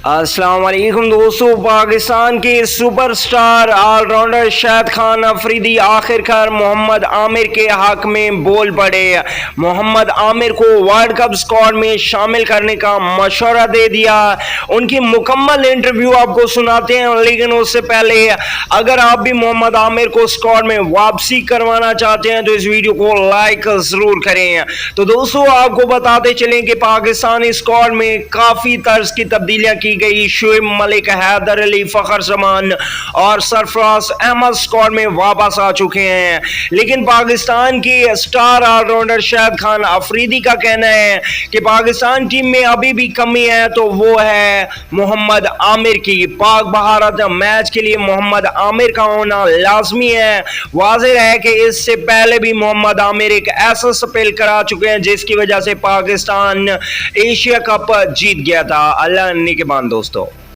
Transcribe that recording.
السلام علیکم دوستو، پاکستان کے سپر سٹار آل راؤنڈر شاہد خان افریدی آخر کار محمد عامر کے حق میں بول پڑے۔ محمد عامر کو ورلڈ کپ اسکواڈ میں شامل کرنے کا مشورہ دے دیا۔ ان کی مکمل انٹرویو آپ کو سناتے ہیں، لیکن اس سے پہلے اگر آپ بھی محمد عامر کو اسکواڈ میں واپسی کروانا چاہتے ہیں تو اس ویڈیو کو لائک ضرور کریں۔ تو دوستو آپ کو بتاتے چلیں کہ پاکستانی اسکواڈ میں کافی طرز کی تبدیلیاں کی گئی۔ شعیب ملک، حیدر علی، فخر زمان اور سرفراز احمد اسکواڈ میں واپس آ چکے ہیں، لیکن پاکستان کی سٹار آل راؤنڈر شاہد خان افریدی کا کہنا ہے کہ پاکستان ٹیم میں ابھی بھی کمی ہے، تو وہ ہے محمد عامر کی۔ پاک بھارت میچ کے لیے محمد عامر کا ہونا لازمی ہے۔ واضح ہے کہ اس سے پہلے بھی محمد عامر ایک ایسا سپیل کرا چکے ہیں جس کی وجہ سے پاکستان ایشیا کپ جیت گیا تھا۔ اللہ نگہبان دوستو۔